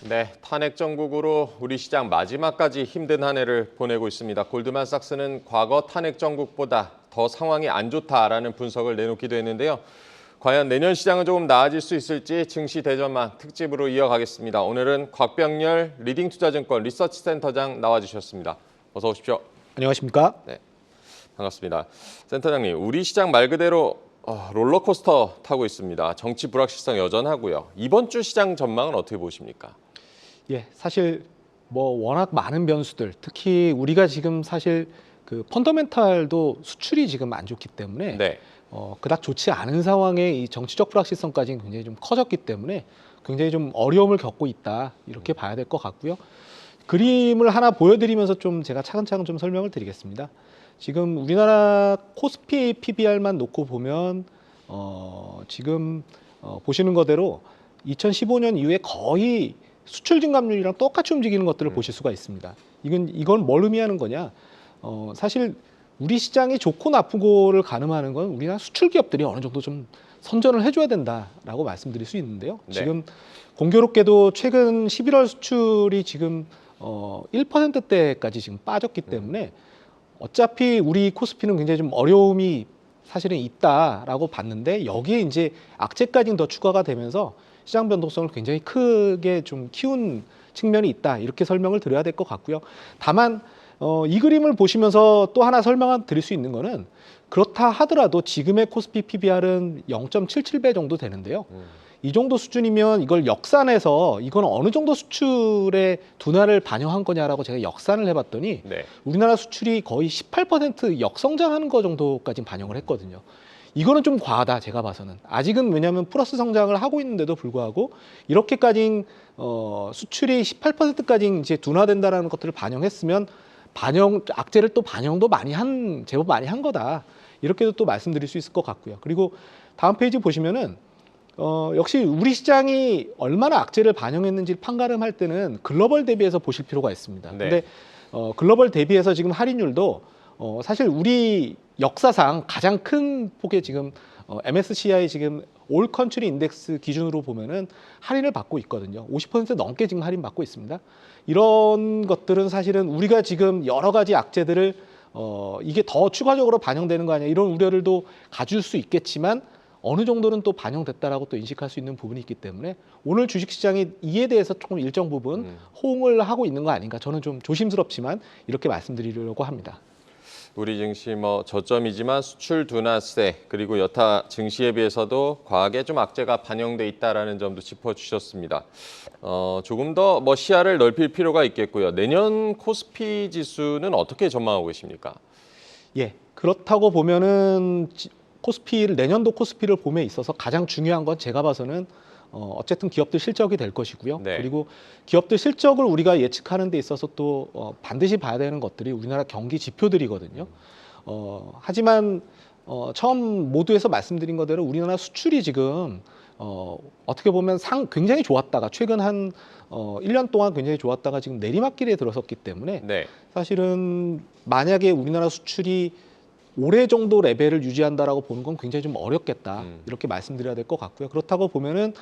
네, 탄핵 정국으로 우리 시장 마지막까지 힘든 한 해를 보내고 있습니다. 골드만삭스는 과거 탄핵 정국보다 더 상황이 안 좋다라는 분석을 내놓기도 했는데요. 과연 내년 시장은 조금 나아질 수 있을지 증시 대전망 특집으로 이어가겠습니다. 오늘은 곽병렬 리딩투자증권 리서치센터장 나와주셨습니다. 어서 오십시오. 안녕하십니까? 네, 반갑습니다. 센터장님, 우리 시장 말 그대로 롤러코스터 타고 있습니다. 정치 불확실성 여전하고요. 이번 주 시장 전망은 어떻게 보십니까? 예, 사실 뭐 워낙 많은 변수들, 특히 우리가 지금 사실 그 펀더멘탈도 수출이 지금 안 좋기 때문에 네. 그닥 좋지 않은 상황에 이 정치적 불확실성까지 굉장히 좀 커졌기 때문에 굉장히 좀 어려움을 겪고 있다 이렇게 봐야 될 것 같고요. 그림을 하나 보여드리면서 좀 제가 차근차근 좀 설명을 드리겠습니다. 지금 우리나라 코스피 PBR만 놓고 보면 지금 보시는 거대로 2015년 이후에 거의 수출 증감률이랑 똑같이 움직이는 것들을 보실 수가 있습니다. 이건 뭘 의미하는 거냐? 사실 우리 시장이 좋고 나쁘고를 가늠하는 건 우리나라 수출 기업들이 어느 정도 좀 선전을 해줘야 된다라고 말씀드릴 수 있는데요. 네. 지금 공교롭게도 최근 11월 수출이 지금 1%대까지 지금 빠졌기 때문에 어차피 우리 코스피는 굉장히 좀 어려움이 사실은 있다라고 봤는데 여기에 이제 악재까지는 더 추가가 되면서 시장 변동성을 굉장히 크게 좀 키운 측면이 있다 이렇게 설명을 드려야 될 것 같고요. 다만 이 그림을 보시면서 또 하나 설명을 드릴 수 있는 거는 그렇다 하더라도 지금의 코스피 PBR은 0.77배 정도 되는데요. 이 정도 수준이면 이걸 역산해서 이건 어느 정도 수출의 둔화를 반영한 거냐라고 제가 역산을 해봤더니 네. 우리나라 수출이 거의 18% 역성장하는 거 정도까지 반영을 했거든요. 이거는 좀 과하다 제가 봐서는. 아직은 왜냐하면 플러스 성장을 하고 있는데도 불구하고 이렇게까지 수출이 18%까지 이제 둔화된다라는 것들을 반영했으면 악재를 또 반영도 제법 많이 한 거다. 이렇게도 또 말씀드릴 수 있을 것 같고요. 그리고 다음 페이지 보시면은 역시 우리 시장이 얼마나 악재를 반영했는지 판가름할 때는 글로벌 대비해서 보실 필요가 있습니다. 네. 근데 글로벌 대비해서 지금 할인율도 사실 우리 역사상 가장 큰 폭의 지금 MSCI 지금 올 컨트리 인덱스 기준으로 보면은 할인을 받고 있거든요. 50% 넘게 지금 할인 받고 있습니다. 이런 것들은 사실은 우리가 지금 여러 가지 악재들을 이게 더 추가적으로 반영되는 거 아니야 이런 우려를 또 가질 수 있겠지만 어느 정도는 또 반영됐다라고 또 인식할 수 있는 부분이 있기 때문에 오늘 주식시장이 이에 대해서 조금 일정 부분 호응을 하고 있는 거 아닌가 저는 좀 조심스럽지만 이렇게 말씀드리려고 합니다. 우리 증시 저점이지만 수출 둔화세 그리고 여타 증시에 비해서도 과하게 좀 악재가 반영돼 있다라는 점도 짚어주셨습니다. 조금 더 시야를 넓힐 필요가 있겠고요. 내년 코스피 지수는 어떻게 전망하고 계십니까? 예, 그렇다고 보면은 내년도 코스피를 봄에 있어서 가장 중요한 건 제가 봐서는 어쨌든 기업들 실적이 될 것이고요. 네. 그리고 기업들 실적을 우리가 예측하는 데 있어서 또 반드시 봐야 되는 것들이 우리나라 경기 지표들이거든요. 하지만 처음 모두에서 말씀드린 것대로 우리나라 수출이 지금 어떻게 보면 굉장히 좋았다가 최근 한 1년 동안 굉장히 좋았다가 지금 내리막길에 들어섰기 때문에 네. 사실은 만약에 우리나라 수출이 올해 정도 레벨을 유지한다라고 보는 건 굉장히 좀 어렵겠다 이렇게 말씀드려야 될 것 같고요. 그렇다고 보면은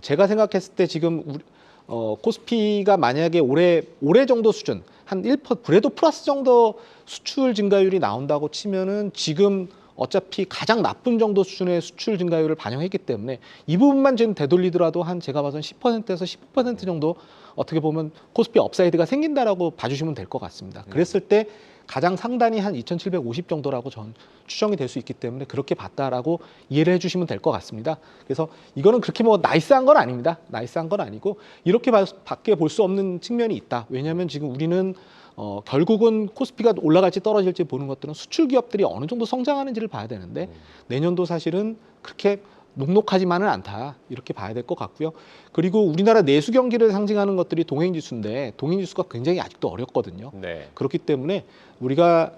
제가 생각했을 때 지금 코스피가 만약에 올해 정도 수준 한 1% 그래도 플러스 정도 수출 증가율이 나온다고 치면은 지금 어차피 가장 나쁜 정도 수준의 수출 증가율을 반영했기 때문에 이 부분만 지금 되돌리더라도 제가 봐서는 10%에서 15% 정도 어떻게 보면 코스피 업사이드가 생긴다라고 봐주시면 될 것 같습니다. 그랬을 때 가장 상단이 한 2,750 정도라고 전 추정이 될 수 있기 때문에 그렇게 봤다라고 이해를 해주시면 될 것 같습니다. 그래서 이거는 그렇게 나이스한 건 아닙니다. 나이스한 건 아니고 이렇게 밖에 볼 수 없는 측면이 있다. 왜냐하면 지금 우리는 결국은 코스피가 올라갈지 떨어질지 보는 것들은 수출 기업들이 어느 정도 성장하는지를 봐야 되는데 내년도 사실은 그렇게 녹록하지만은 않다 이렇게 봐야 될 것 같고요. 그리고 우리나라 내수 경기를 상징하는 것들이 동행지수인데 동행지수가 굉장히 아직도 어렵거든요. 네. 그렇기 때문에 우리가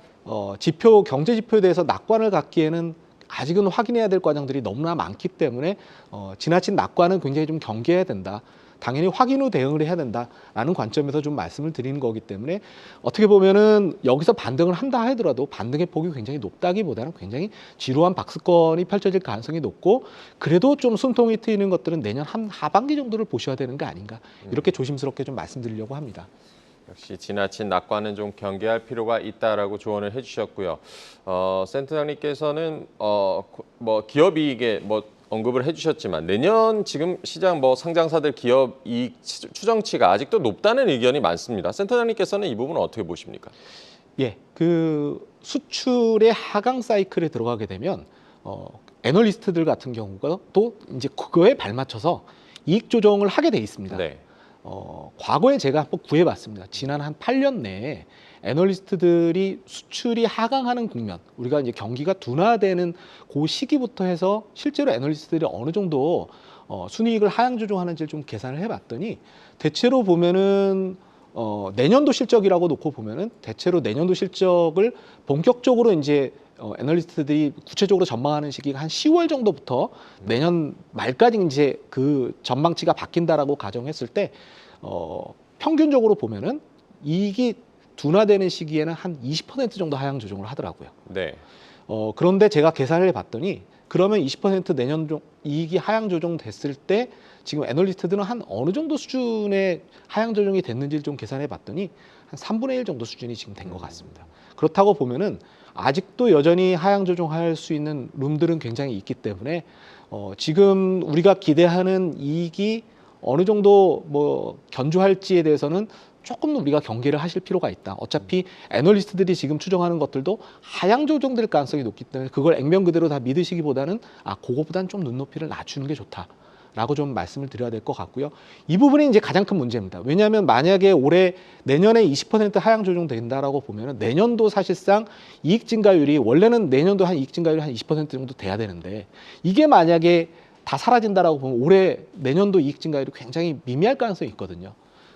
경제 지표에 대해서 낙관을 갖기에는 아직은 확인해야 될 과정들이 너무나 많기 때문에 지나친 낙관은 굉장히 좀 경계해야 된다. 당연히 확인 후 대응을 해야 된다라는 관점에서 좀 말씀을 드리는 거기 때문에 어떻게 보면은 여기서 반등을 한다 하더라도 반등의 폭이 굉장히 높다기보다는 굉장히 지루한 박스권이 펼쳐질 가능성이 높고 그래도 좀 숨통이 트이는 것들은 내년 하반기 정도를 보셔야 되는 거 아닌가 이렇게 조심스럽게 좀 말씀드리려고 합니다. 역시 지나친 낙관은 좀 경계할 필요가 있다라고 조언을 해주셨고요. 센터장님께서는 뭐 기업이익에 뭐 언급을 해주셨지만 내년 지금 시장 뭐 상장사들 기업 이익 추정치가 아직도 높다는 의견이 많습니다. 센터장님께서는 이 부분은 어떻게 보십니까? 예, 그 수출의 하강 사이클에 들어가게 되면 애널리스트들 같은 경우가 또 이제 그거에 발맞춰서 이익 조정을 하게 돼 있습니다. 네. 과거에 제가 한번 구해봤습니다. 지난 한 8년 내에 애널리스트들이 수출이 하강하는 국면, 우리가 이제 경기가 둔화되는 그 시기부터 해서 실제로 애널리스트들이 어느 정도 순이익을 하향 조정하는지를 좀 계산을 해봤더니 대체로 보면은 내년도 실적이라고 놓고 보면은 대체로 내년도 실적을 본격적으로 이제 애널리스트들이 구체적으로 전망하는 시기가 한 10월 정도부터 내년 말까지 이제 그 전망치가 바뀐다라고 가정했을 때 평균적으로 보면은 이익이 둔화되는 시기에는 한 20% 정도 하향 조정을 하더라고요. 네. 그런데 제가 계산을 해봤더니 그러면 20% 내년 이익이 하향 조정됐을 때 지금 애널리스트들은 한 어느 정도 수준의 하향 조정이 됐는지를 좀 계산해봤더니 한 3분의 1 정도 수준이 지금 된 것 같습니다. 그렇다고 보면은 아직도 여전히 하향 조정할 수 있는 룸들은 굉장히 있기 때문에 지금 우리가 기대하는 이익이 어느 정도 뭐 견조할지에 대해서는 조금 우리가 경계를 하실 필요가 있다. 어차피 애널리스트들이 지금 추정하는 것들도 하향 조정될 가능성이 높기 때문에 그걸 액면 그대로 다 믿으시기보다는 그거보다는 좀 눈높이를 낮추는 게 좋다라고 좀 말씀을 드려야 될 것 같고요. 이 부분이 이제 가장 큰 문제입니다. 왜냐하면 만약에 올해 내년에 20% 하향 조정된다라고 보면은 내년도 사실상 이익 증가율이 원래는 내년도 한 이익 증가율이 한 20% 정도 돼야 되는데 이게 만약에 다 사라진다라고 보면 올해 내년도 이익 증가율이 굉장히 미미할 가능성이 있거든요.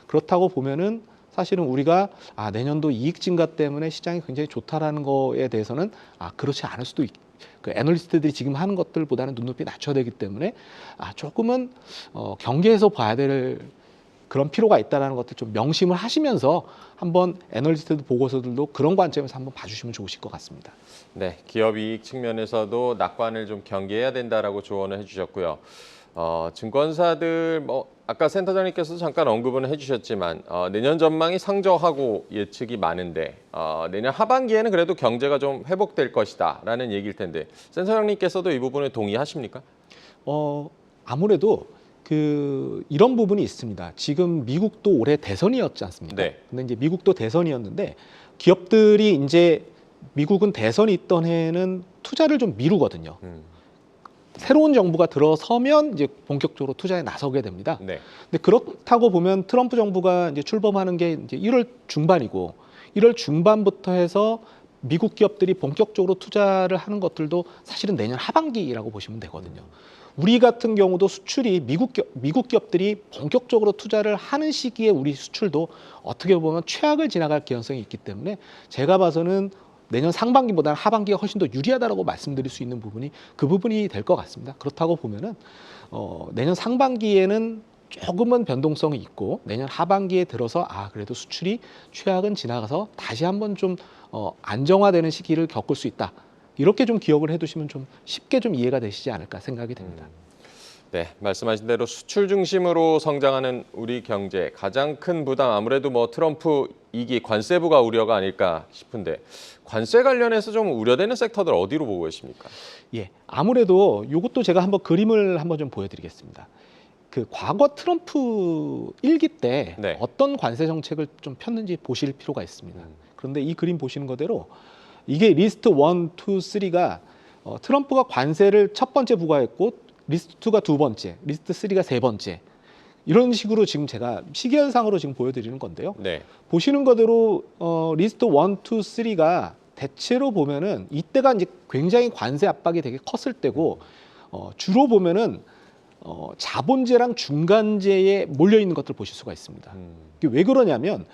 그렇다고 보면은 사실은 우리가 내년도 이익 증가 때문에 시장이 굉장히 좋다라는 거에 대해서는 그렇지 않을 수도 그 애널리스트들이 지금 하는 것들보다는 눈높이 낮춰야 되기 때문에 조금은 경계해서 봐야 될 그런 필요가 있다는 것들 좀 명심을 하시면서 한번 애널리스트 보고서들도 그런 관점에서 한번 봐주시면 좋으실 것 같습니다. 네, 기업 이익 측면에서도 낙관을 좀 경계해야 된다라고 조언을 해주셨고요. 증권사들 뭐 아까 센터장님께서도 잠깐 언급은 해주셨지만 내년 전망이 상저하고 예측이 많은데 내년 하반기에는 그래도 경제가 좀 회복될 것이다라는 얘기일 텐데 센터장님께서도 이 부분에 동의하십니까? 아무래도 이런 부분이 있습니다. 지금 미국도 올해 대선이었지 않습니까? 네. 근데 이제 미국도 대선이었는데 기업들이 이제 미국은 대선이 있던 해에는 투자를 좀 미루거든요. 새로운 정부가 들어서면 이제 본격적으로 투자에 나서게 됩니다. 네. 근데 그렇다고 보면 트럼프 정부가 이제 출범하는 게 이제 1월 중반이고 1월 중반부터 해서 미국 기업들이 본격적으로 투자를 하는 것들도 사실은 내년 하반기라고 보시면 되거든요. 우리 같은 경우도 수출이 미국 기업들이 본격적으로 투자를 하는 시기에 우리 수출도 어떻게 보면 최악을 지나갈 가능성이 있기 때문에 제가 봐서는 내년 상반기보다는 하반기가 훨씬 더 유리하다라고 말씀드릴 수 있는 부분이 그 부분이 될 것 같습니다. 그렇다고 보면은 내년 상반기에는 조금은 변동성이 있고 내년 하반기에 들어서 그래도 수출이 최악은 지나가서 다시 한번 좀 안정화되는 시기를 겪을 수 있다. 이렇게 좀 기억을 해두시면 좀 쉽게 좀 이해가 되시지 않을까 생각이 됩니다. 네, 말씀하신 대로 수출 중심으로 성장하는 우리 경제 가장 큰 부담 아무래도 뭐 트럼프 2기 관세부가 우려가 아닐까 싶은데 관세 관련해서 좀 우려되는 섹터들 어디로 보고 계십니까? 예, 아무래도 이것도 제가 한번 그림을 한번 좀 보여드리겠습니다. 과거 트럼프 1기 때 네. 어떤 관세 정책을 좀 폈는지 보실 필요가 있습니다. 그런데 이 그림 보시는 거대로 이게 리스트 1, 2, 3가 트럼프가 관세를 첫 번째 부과했고 리스트 2가 두 번째, 리스트 3가 세 번째 이런 식으로 지금 제가 시계열상으로 지금 보여드리는 건데요. 네. 보시는 거대로 리스트 1, 2, 3가 대체로 보면은 이때가 이제 굉장히 관세 압박이 되게 컸을 때고 주로 보면은 자본재랑 중간재에 몰려 있는 것들 보실 수가 있습니다. 이게 왜 그러냐면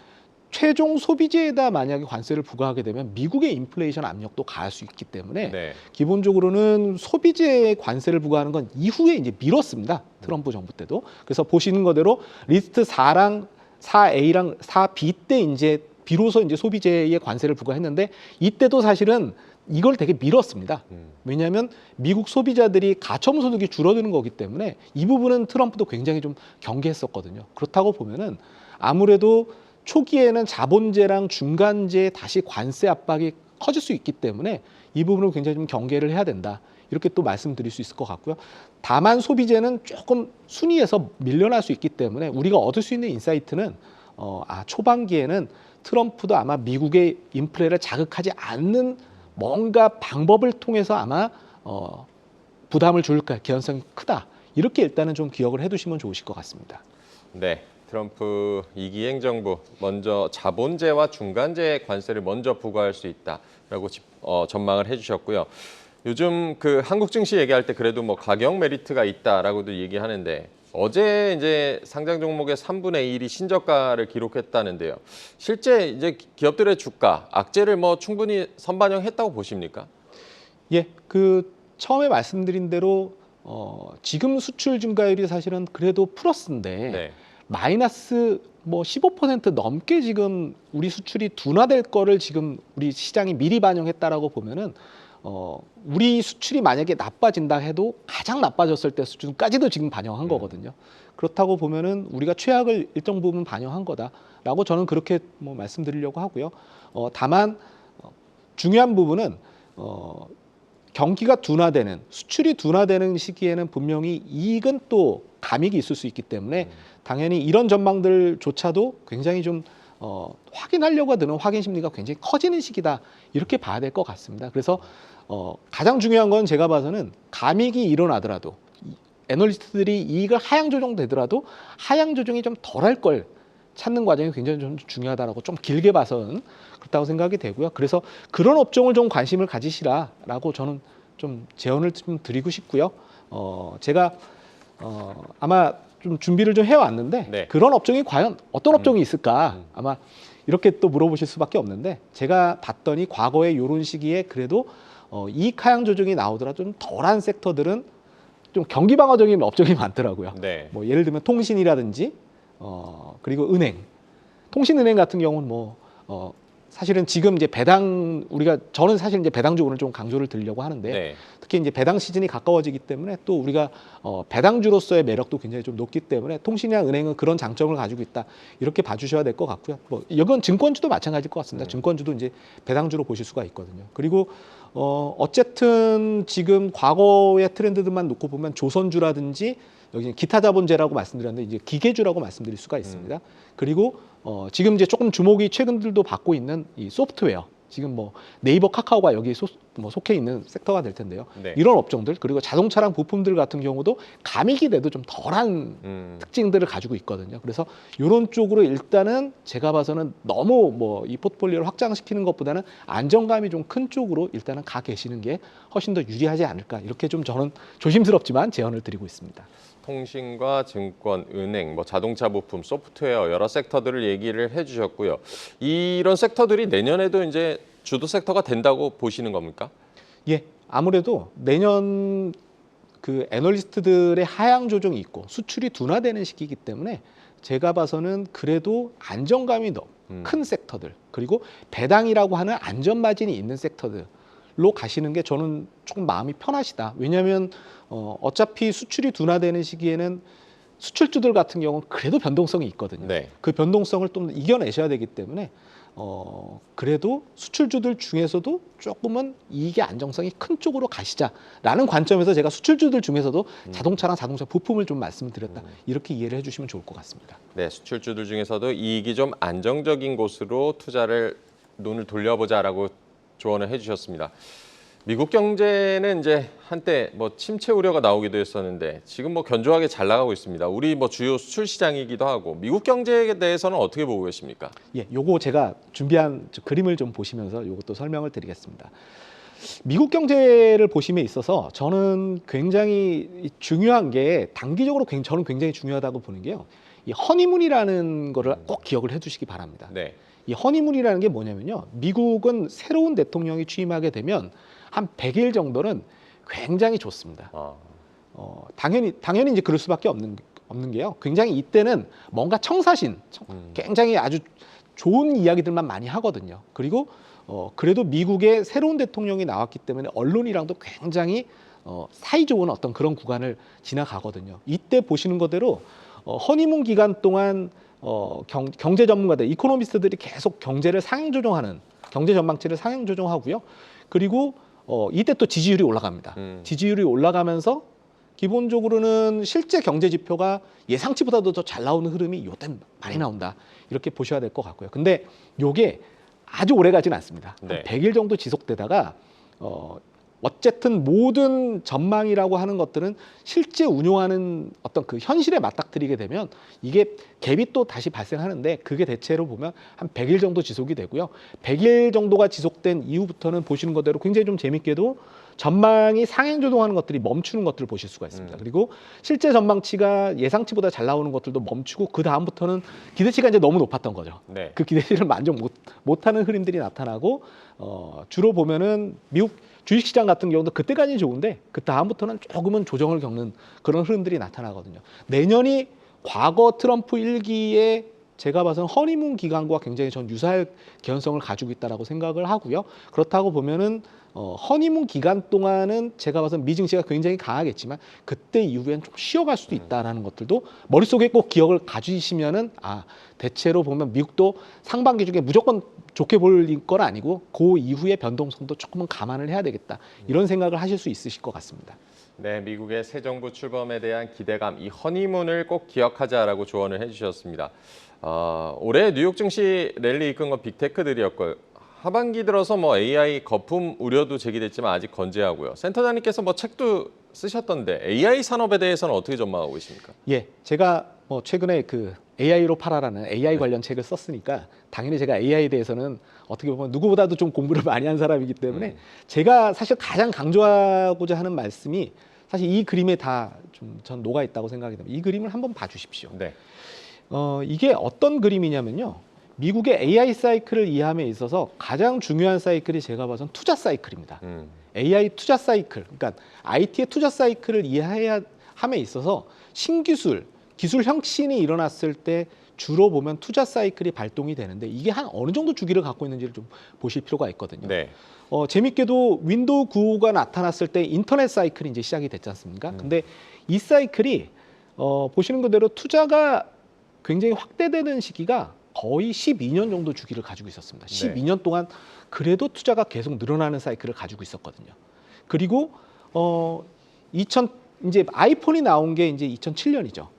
최종 소비재에다 만약에 관세를 부과하게 되면 미국의 인플레이션 압력도 가할 수 있기 때문에 네. 기본적으로는 소비재에 관세를 부과하는 건 이후에 이제 미뤘습니다. 트럼프 정부 때도. 그래서 보시는 거대로 리스트 4랑 4A랑 4B 때 이제 비로소 이제 소비재에 관세를 부과했는데 이때도 사실은 이걸 되게 미뤘습니다. 왜냐하면 미국 소비자들이 가처분 소득이 줄어드는 거기 때문에 이 부분은 트럼프도 굉장히 좀 경계했었거든요. 그렇다고 보면은 아무래도 초기에는 자본재랑 중간재에 다시 관세 압박이 커질 수 있기 때문에 이 부분을 굉장히 좀 경계를 해야 된다. 이렇게 또 말씀드릴 수 있을 것 같고요. 다만 소비재는 조금 순위에서 밀려날 수 있기 때문에 우리가 얻을 수 있는 인사이트는 초반기에는 트럼프도 아마 미국의 인플레를 자극하지 않는 뭔가 방법을 통해서 아마 부담을 줄 개연성이 크다. 이렇게 일단은 좀 기억을 해두시면 좋으실 것 같습니다. 네. 트럼프 2기 행정부 먼저 자본재와 중간재의 관세를 먼저 부과할 수 있다라고 전망을 해주셨고요. 요즘 그 한국 증시 얘기할 때 그래도 뭐 가격 메리트가 있다라고도 얘기하는데 어제 이제 상장 종목의 3분의 1이 신저가를 기록했다는데요. 실제 이제 기업들의 주가 악재를 뭐 충분히 선반영했다고 보십니까? 예, 그 처음에 말씀드린 대로 지금 수출 증가율이 사실은 그래도 플러스인데. 네. 마이너스 뭐 15% 넘게 지금 우리 수출이 둔화될 거를 지금 우리 시장이 미리 반영했다라고 보면은 우리 수출이 만약에 나빠진다 해도 가장 나빠졌을 때 수준까지도 지금 반영한 거거든요. 그렇다고 보면은 우리가 최악을 일정 부분 반영한 거다라고 저는 그렇게 뭐 말씀드리려고 하고요. 다만 중요한 부분은 경기가 둔화되는 수출이 둔화되는 시기에는 분명히 이익은 또 감익이 있을 수 있기 때문에 당연히 이런 전망들조차도 굉장히 좀 확인하려고 드는 확인 심리가 굉장히 커지는 시기다 이렇게 봐야 될 것 같습니다. 그래서 가장 중요한 건 제가 봐서는 감익이 일어나더라도 애널리스트들이 이익을 하향 조정되더라도 하향 조정이 좀 덜할 걸 찾는 과정이 굉장히 좀 중요하다라고 좀 길게 봐서는 그렇다고 생각이 되고요. 그래서 그런 업종을 좀 관심을 가지시라라고 저는 좀 제언을 좀 드리고 싶고요. 제가 아마 좀 준비를 좀 해왔는데 네. 그런 업종이 과연 어떤 업종이 있을까 아마 이렇게 또 물어보실 수밖에 없는데 제가 봤더니 과거에 이런 시기에 그래도 이익 하향 조정이 나오더라도 좀 덜한 섹터들은 좀 경기 방어적인 업종이 많더라고요. 네. 뭐 예를 들면 통신이라든지 그리고 은행, 통신은행 같은 경우는 사실은 지금 이제 저는 사실 이제 배당 주고는 좀 강조를 드리려고 하는데 네. 특히 이제 배당 시즌이 가까워지기 때문에 또 우리가 배당주로서의 매력도 굉장히 좀 높기 때문에 통신이랑 은행은 그런 장점을 가지고 있다 이렇게 봐주셔야 될 것 같고요. 뭐 이건 증권주도 마찬가지일 것 같습니다. 증권주도 이제 배당주로 보실 수가 있거든요. 그리고 어쨌든 지금 과거의 트렌드들만 놓고 보면 조선주라든지 여기 기타 자본재라고 말씀드렸는데 이제 기계주라고 말씀드릴 수가 있습니다. 그리고 지금 이제 조금 주목이 최근들도 받고 있는 이 소프트웨어. 지금 뭐 네이버, 카카오가 여기 속해 있는 섹터가 될 텐데요. 네. 이런 업종들 그리고 자동차랑 부품들 같은 경우도 감익이 돼도 좀 덜한 특징들을 가지고 있거든요. 그래서 이런 쪽으로 일단은 제가 봐서는 너무 뭐 이 포트폴리오를 확장시키는 것보다는 안정감이 좀 큰 쪽으로 일단은 가 계시는 게 훨씬 더 유리하지 않을까 이렇게 좀 저는 조심스럽지만 제언을 드리고 있습니다. 통신과 증권, 은행, 뭐 자동차 부품, 소프트웨어 여러 섹터들을 얘기를 해주셨고요. 이런 섹터들이 내년에도 이제 주도 섹터가 된다고 보시는 겁니까? 예, 아무래도 내년 그 애널리스트들의 하향 조정이 있고 수출이 둔화되는 시기이기 때문에 제가 봐서는 그래도 안정감이 큰 섹터들 그리고 배당이라고 하는 안전 마진이 있는 섹터들로 가시는 게 저는 조금 마음이 편하시다. 왜냐하면 어차피 수출이 둔화되는 시기에는 수출주들 같은 경우는 그래도 변동성이 있거든요. 네. 그 변동성을 좀 이겨내셔야 되기 때문에 그래도 수출주들 중에서도 조금은 이익의 안정성이 큰 쪽으로 가시자라는 관점에서 제가 수출주들 중에서도 자동차랑 자동차 부품을 좀 말씀드렸다. 이렇게 이해를 해주시면 좋을 것 같습니다. 네, 수출주들 중에서도 이익이 좀 안정적인 곳으로 투자를 눈을 돌려보자라고 조언을 해주셨습니다. 미국 경제는 이제 한때 뭐 침체 우려가 나오기도 했었는데 지금 뭐 견조하게 잘 나가고 있습니다. 우리 뭐 주요 수출 시장이기도 하고 미국 경제에 대해서는 어떻게 보고 계십니까? 예, 요거 제가 준비한 그림을 좀 보시면서 요것도 설명을 드리겠습니다. 미국 경제를 보심에 있어서 저는 굉장히 중요한 게 단기적으로 저는 굉장히 중요하다고 보는 게요. 이 허니문이라는 거를 꼭 기억을 해두시기 바랍니다. 네. 이 허니문이라는 게 뭐냐면요. 미국은 새로운 대통령이 취임하게 되면 한 100일 정도는 굉장히 좋습니다. 당연히 이제 그럴 수밖에 없는 게요. 굉장히 이때는 뭔가 청사신, 굉장히 아주 좋은 이야기들만 많이 하거든요. 그리고 그래도 미국의 새로운 대통령이 나왔기 때문에 언론이랑도 굉장히 사이좋은 어떤 그런 구간을 지나가거든요. 이때 보시는 거대로 허니문 기간 동안 경제 전문가들, 이코노미스트들이 계속 경제를 상향 조정하는 경제 전망치를 상향 조정하고요. 그리고 이때 또 지지율이 올라갑니다. 지지율이 올라가면서 기본적으로는 실제 경제 지표가 예상치보다도 더 잘 나오는 흐름이 요때 많이 나온다. 이렇게 보셔야 될 것 같고요. 근데 요게 아주 오래 가진 않습니다. 네. 한 100일 정도 지속되다가 어쨌든 모든 전망이라고 하는 것들은 실제 운용하는 어떤 그 현실에 맞닥뜨리게 되면 이게 갭이 또 다시 발생하는데 그게 대체로 보면 한 100일 정도 지속이 되고요. 100일 정도가 지속된 이후부터는 보시는 것대로 굉장히 좀 재밌게도 전망이 상향 조정하는 것들이 멈추는 것들을 보실 수가 있습니다. 그리고 실제 전망치가 예상치보다 잘 나오는 것들도 멈추고 그 다음부터는 기대치가 이제 너무 높았던 거죠. 네. 그 기대치를 만족 못하는 흐름들이 나타나고 주로 보면은 미국 주식시장 같은 경우도 그때까지 좋은데 그 다음부터는 조금은 조정을 겪는 그런 흐름들이 나타나거든요. 내년이 과거 트럼프 1기에 제가 봐서는 허니문 기간과 굉장히 전 유사할 개연성을 가지고 있다라고 생각을 하고요. 그렇다고 보면은 허니문 기간 동안은 제가 봐서는 미증시가 굉장히 강하겠지만 그때 이후엔 좀 쉬어갈 수도 있다라는 것들도 머릿속에 꼭 기억을 가지시면은 대체로 보면 미국도 상반기 중에 무조건 좋게 볼 건 아니고 그 이후의 변동성도 조금은 감안을 해야 되겠다. 이런 생각을 하실 수 있으실 것 같습니다. 네, 미국의 새 정부 출범에 대한 기대감, 이 허니문을 꼭 기억하자라고 조언을 해주셨습니다. 올해 뉴욕 증시 랠리 이끈 건 빅테크들이었고 하반기 들어서 뭐 AI 거품 우려도 제기됐지만 아직 건재하고요. 센터장님께서 뭐 책도 쓰셨던데 AI 산업에 대해서는 어떻게 전망하고 계십니까? 예, 제가 뭐 최근에 그 AI로 팔아라는 AI 관련 책을 썼으니까 당연히 제가 AI에 대해서는 어떻게 보면 누구보다도 좀 공부를 많이 한 사람이기 때문에 제가 사실 가장 강조하고자 하는 말씀이 사실 이 그림에 다 좀 전 녹아 있다고 생각이 됩니다. 이 그림을 한번 봐주십시오. 네. 이게 어떤 그림이냐면요. 미국의 AI 사이클을 이해함에 있어서 가장 중요한 사이클이 제가 봐선 투자 사이클입니다. AI 투자 사이클, 그러니까 IT의 투자 사이클을 이해해야 함에 있어서 신기술, 기술 혁신이 일어났을 때 주로 보면 투자 사이클이 발동이 되는데 이게 한 어느 정도 주기를 갖고 있는지를 좀 보실 필요가 있거든요. 네. 재밌게도 윈도우 9가 나타났을 때 인터넷 사이클이 이제 시작이 됐지 않습니까? 근데 이 사이클이 보시는 그대로 투자가 굉장히 확대되는 시기가 거의 12년 정도 주기를 가지고 있었습니다. 12년 동안 그래도 투자가 계속 늘어나는 사이클을 가지고 있었거든요. 그리고 이제 아이폰이 나온 게 이제 2007년이죠.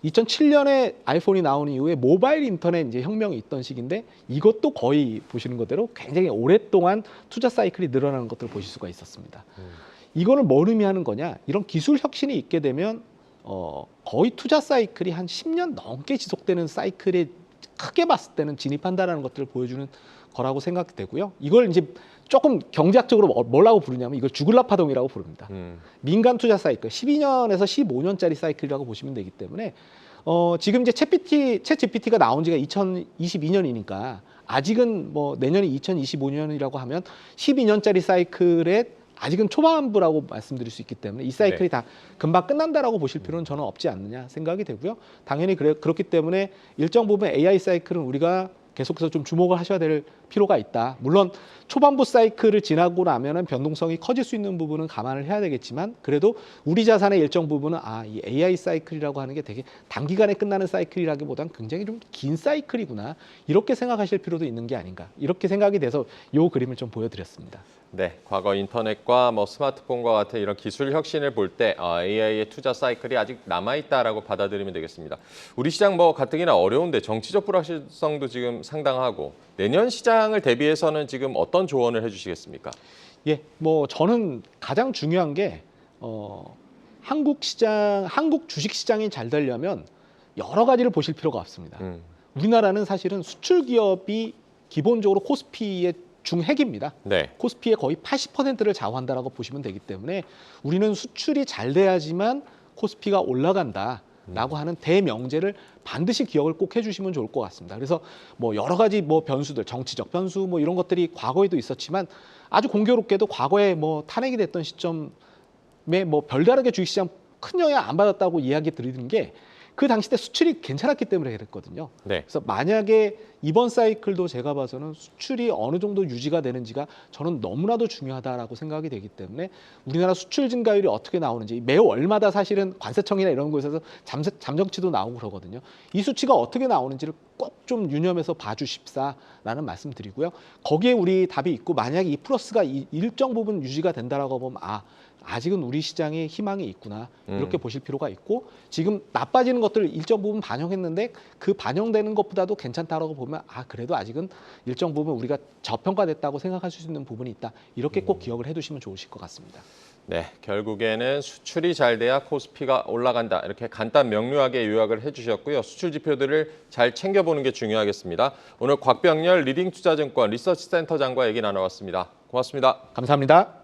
2007년에 아이폰이 나온 이후에 모바일 인터넷 이제 혁명이 있던 시기인데 이것도 거의 보시는 것대로 굉장히 오랫동안 투자 사이클이 늘어나는 것들을 보실 수가 있었습니다. 이거는 뭘 의미하는 거냐? 이런 기술 혁신이 있게 되면 거의 투자 사이클이 한 10년 넘게 지속되는 사이클에 크게 봤을 때는 진입한다라는 것들을 보여주는 거라고 생각되고요. 이걸 이제 조금 경제학적으로 뭐라고 부르냐면 이걸 주글라 파동이라고 부릅니다. 민간 투자 사이클 12년에서 15년짜리 사이클이라고 보시면 되기 때문에 지금 이제 챗 GPT가 나온 지가 2022년이니까 아직은 뭐 내년이 2025년이라고 하면 12년짜리 사이클에 아직은 초반부라고 말씀드릴 수 있기 때문에 이 사이클이 다 금방 끝난다라고 보실 필요는 저는 없지 않느냐 생각이 되고요. 당연히 그렇기 때문에 일정 부분 AI 사이클은 우리가 계속해서 좀 주목을 하셔야 될 필요가 있다. 물론 초반부 사이클을 지나고 나면은 변동성이 커질 수 있는 부분은 감안을 해야 되겠지만 그래도 우리 자산의 일정 부분은 이 AI 사이클이라고 하는 게 되게 단기간에 끝나는 사이클이라기보다는 굉장히 좀 긴 사이클이구나. 이렇게 생각하실 필요도 있는 게 아닌가. 이렇게 생각이 돼서 이 그림을 좀 보여드렸습니다. 네, 과거 인터넷과 뭐 스마트폰과 같은 이런 기술 혁신을 볼 때 AI의 투자 사이클이 아직 남아있다라고 받아들이면 되겠습니다. 우리 시장 뭐 가뜩이나 어려운데 정치적 불확실성도 지금 상당하고 내년 시장을 대비해서는 지금 어떤 조언을 해주시겠습니까? 예, 뭐 저는 가장 중요한 게 한국 주식 시장이 잘 되려면 여러 가지를 보실 필요가 없습니다. 우리나라는 사실은 수출 기업이 기본적으로 코스피의 중핵입니다. 네. 코스피의 거의 80%를 좌우한다라고 보시면 되기 때문에 우리는 수출이 잘 돼야지만 코스피가 올라간다. 라고 하는 대명제를 반드시 기억을 꼭 해주시면 좋을 것 같습니다. 그래서 뭐 여러 가지 뭐 변수들, 정치적 변수 뭐 이런 것들이 과거에도 있었지만 아주 공교롭게도 과거에 뭐 탄핵이 됐던 시점에 뭐 별다르게 주식시장 큰 영향 안 받았다고 이야기 드리는 게 그 당시 때 수출이 괜찮았기 때문에 그랬거든요. 네. 그래서 만약에 이번 사이클도 제가 봐서는 수출이 어느 정도 유지가 되는지가 저는 너무나도 중요하다라고 생각이 되기 때문에 우리나라 수출 증가율이 어떻게 나오는지 매우 월마다 사실은 관세청이나 이런 곳에서 잠정치도 나오고 그러거든요. 이 수치가 어떻게 나오는지를 꼭 좀 유념해서 봐주십사라는 말씀드리고요. 거기에 우리 답이 있고 만약에 이 플러스가 일정 부분 유지가 된다라고 보면 아직은 우리 시장에 희망이 있구나 이렇게 보실 필요가 있고 지금 나빠지는 것들을 일정 부분 반영했는데 그 반영되는 것보다도 괜찮다라고 보면 그래도 아직은 일정 부분 우리가 저평가됐다고 생각할 수 있는 부분이 있다 이렇게 꼭 기억을 해두시면 좋으실 것 같습니다. 네, 결국에는 수출이 잘 돼야 코스피가 올라간다. 이렇게 간단 명료하게 요약을 해주셨고요. 수출 지표들을 잘 챙겨보는 게 중요하겠습니다. 오늘 곽병렬 리딩투자증권 리서치센터장과 얘기 나눠봤습니다. 고맙습니다. 감사합니다.